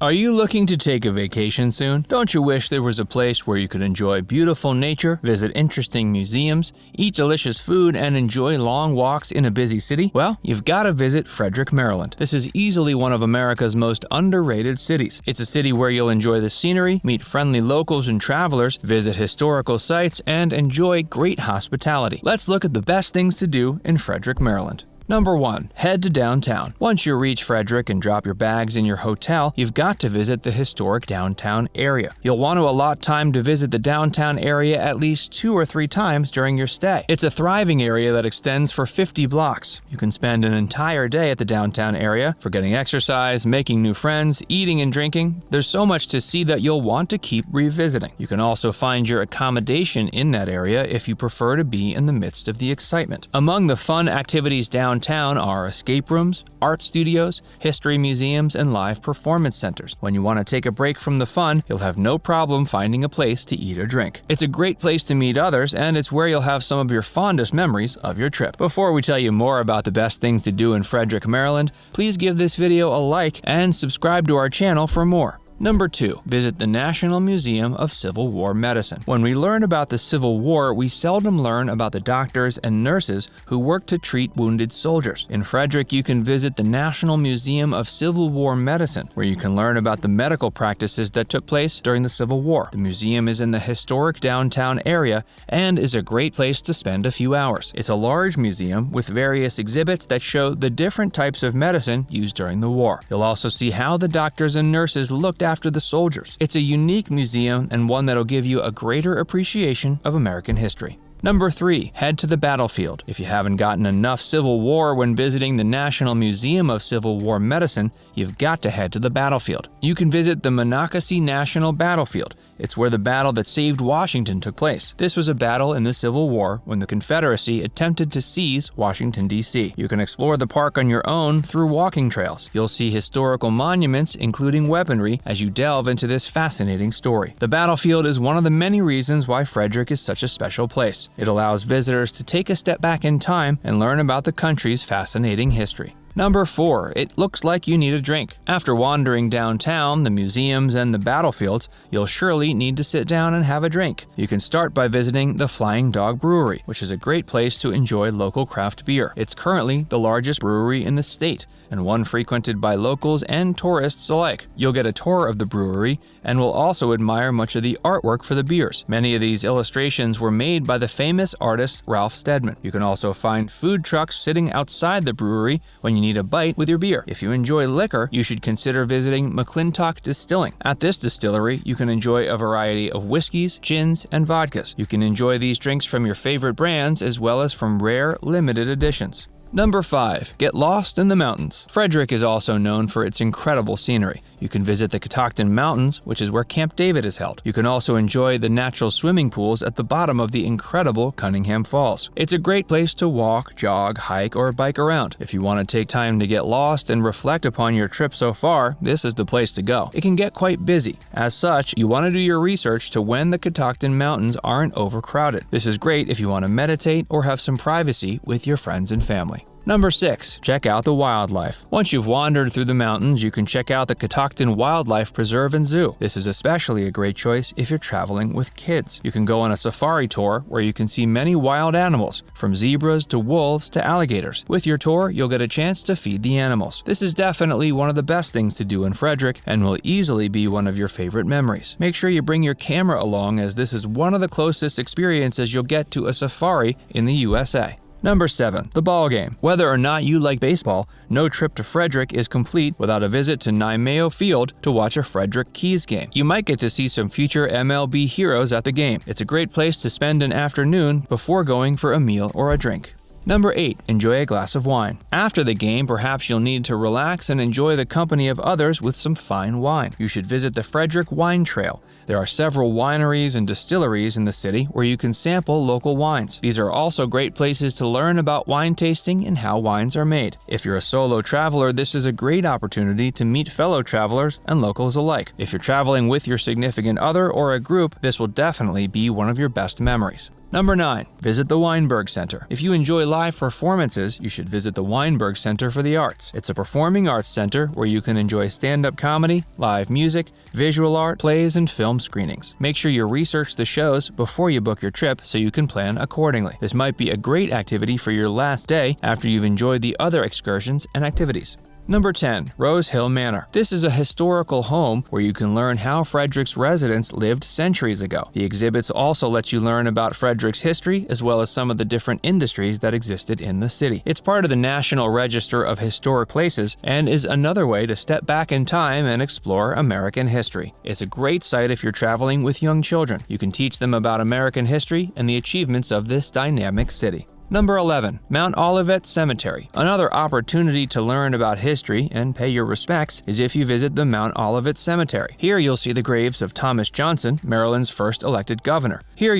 Are you looking to take a vacation soon? Don't you wish there was a place where you could enjoy beautiful nature, visit interesting museums, eat delicious food, and enjoy long walks in a busy city? Well, you've got to visit Frederick, Maryland. This is easily one of America's most underrated cities. It's a city where you'll enjoy the scenery, meet friendly locals and travelers, visit historical sites, and enjoy great hospitality. Let's look at the best things to do in Frederick, Maryland. Number 1. Head to downtown. Once you reach Frederick and drop your bags in your hotel, you've got to visit the historic downtown area. You'll want to allot time to visit the downtown area at least 2 or 3 times during your stay. It's a thriving area that extends for 50 blocks. You can spend an entire day at the downtown area for getting exercise, making new friends, eating and drinking. There's so much to see that you'll want to keep revisiting. You can also find your accommodation in that area if you prefer to be in the midst of the excitement. Among the fun activities downtown are escape rooms, art studios, history museums, and live performance centers. When you want to take a break from the fun, you'll have no problem finding a place to eat or drink. It's a great place to meet others, and it's where you'll have some of your fondest memories of your trip. Before we tell you more about the best things to do in Frederick, Maryland, please give this video a like and subscribe to our channel for more. Number 2. Visit the National Museum of Civil War Medicine. When we learn about the Civil War, we seldom learn about the doctors and nurses who worked to treat wounded soldiers. In Frederick, you can visit the National Museum of Civil War Medicine, where you can learn about the medical practices that took place during the Civil War. The museum is in the historic downtown area and is a great place to spend a few hours. It's a large museum with various exhibits that show the different types of medicine used during the war. You'll also see how the doctors and nurses looked after the soldiers. It's a unique museum and one that'll give you a greater appreciation of American history. Number 3. Head to the battlefield. If you haven't gotten enough Civil War when visiting the National Museum of Civil War Medicine, you've got to head to the battlefield. You can visit the Monocacy National Battlefield. It's where the battle that saved Washington took place. This was a battle in the Civil War when the Confederacy attempted to seize Washington, D.C. You can explore the park on your own through walking trails. You'll see historical monuments, including weaponry, as you delve into this fascinating story. The battlefield is one of the many reasons why Frederick is such a special place. It allows visitors to take a step back in time and learn about the country's fascinating history. Number 4. It looks like you need a drink. After wandering downtown, the museums, and the battlefields, you'll surely need to sit down and have a drink. You can start by visiting the Flying Dog Brewery, which is a great place to enjoy local craft beer. It's currently the largest brewery in the state, and one frequented by locals and tourists alike. You'll get a tour of the brewery, and will also admire much of the artwork for the beers. Many of these illustrations were made by the famous artist Ralph Steadman. You can also find food trucks sitting outside the brewery when you need a bite with your beer. If you enjoy liquor, you should consider visiting McClintock Distilling. At this distillery, you can enjoy a variety of whiskeys, gins, and vodkas. You can enjoy these drinks from your favorite brands as well as from rare, limited editions. Number 5. Get lost in the mountains. Frederick is also known for its incredible scenery. You can visit the Catoctin Mountains, which is where Camp David is held. You can also enjoy the natural swimming pools at the bottom of the incredible Cunningham Falls. It's a great place to walk, jog, hike, or bike around. If you want to take time to get lost and reflect upon your trip so far, this is the place to go. It can get quite busy. As such, you want to do your research to when the Catoctin Mountains aren't overcrowded. This is great if you want to meditate or have some privacy with your friends and family. Number 6. Check out the wildlife. Once you've wandered through the mountains, you can check out the Catoctin Wildlife Preserve and Zoo. This is especially a great choice if you're traveling with kids. You can go on a safari tour where you can see many wild animals, from zebras to wolves to alligators. With your tour, you'll get a chance to feed the animals. This is definitely one of the best things to do in Frederick and will easily be one of your favorite memories. Make sure you bring your camera along, as this is one of the closest experiences you'll get to a safari in the USA. Number 7. The ball game. Whether or not you like baseball, no trip to Frederick is complete without a visit to Nijmegen Field to watch a Frederick Keys game. You might get to see some future MLB heroes at the game. It's a great place to spend an afternoon before going for a meal or a drink. Number 8. Enjoy a glass of wine. After the game, perhaps you'll need to relax and enjoy the company of others with some fine wine. You should visit the Frederick Wine Trail. There are several wineries and distilleries in the city where you can sample local wines. These are also great places to learn about wine tasting and how wines are made. If you're a solo traveler, this is a great opportunity to meet fellow travelers and locals alike. If you're traveling with your significant other or a group, this will definitely be one of your best memories. Number 9. Visit the Weinberg Center. If you enjoy live performances, you should visit the Weinberg Center for the Arts. It's a performing arts center where you can enjoy stand-up comedy, live music, visual art, plays, and film screenings. Make sure you research the shows before you book your trip so you can plan accordingly. This might be a great activity for your last day after you've enjoyed the other excursions and activities. Number 10. Rose Hill Manor. This is a historical home where you can learn how Frederick's residents lived centuries ago. The exhibits also let you learn about Frederick's history as well as some of the different industries that existed in the city. It's part of the National Register of Historic Places and is another way to step back in time and explore American history. It's a great site if you're traveling with young children. You can teach them about American history and the achievements of this dynamic city. Number 11. Mount Olivet Cemetery. Another opportunity to learn about history and pay your respects is if you visit the Mount Olivet Cemetery. Here you'll see the graves of Thomas Johnson, Maryland's first elected governor. You can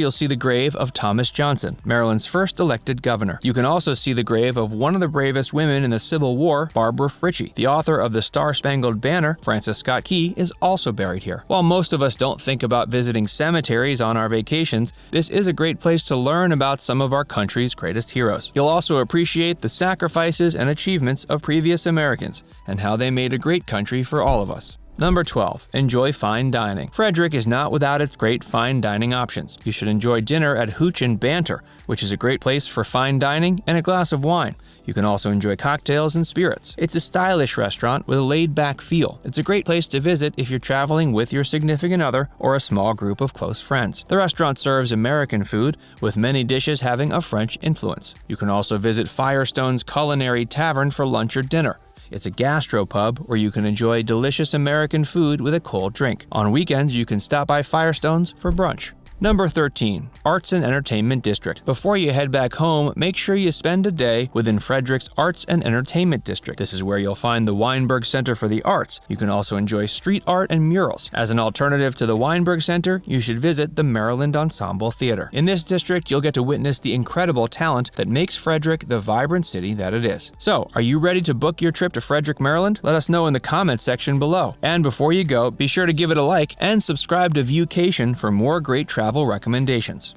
also see the grave of one of the bravest women in the Civil War, Barbara Fritchie. The author of the Star-Spangled Banner, Francis Scott Key, is also buried here. While most of us don't think about visiting cemeteries on our vacations, this is a great place to learn about some of our country's greatest heroes. You'll also appreciate the sacrifices and achievements of previous Americans and how they made a great country for all of us. Number 12. Enjoy fine dining. Frederick is not without its great fine dining options. You should enjoy dinner at Hooch and Banter, which is a great place for fine dining and a glass of wine. You can also enjoy cocktails and spirits. It's a stylish restaurant with a laid-back feel. It's a great place to visit if you're traveling with your significant other or a small group of close friends. The restaurant serves American food, with many dishes having a French influence. You can also visit Firestone's Culinary Tavern for lunch or dinner. It's a gastropub where you can enjoy delicious American food with a cold drink. On weekends, you can stop by Firestone's for brunch. Number 13. Arts and Entertainment District. Before you head back home, make sure you spend a day within Frederick's Arts and Entertainment District. This is where you'll find the Weinberg Center for the Arts. You can also enjoy street art and murals. As an alternative to the Weinberg Center, you should visit the Maryland Ensemble Theater. In this district, you'll get to witness the incredible talent that makes Frederick the vibrant city that it is. So, are you ready to book your trip to Frederick, Maryland? Let us know in the comments section below. And before you go, be sure to give it a like and subscribe to Viewcation for more great travel recommendations.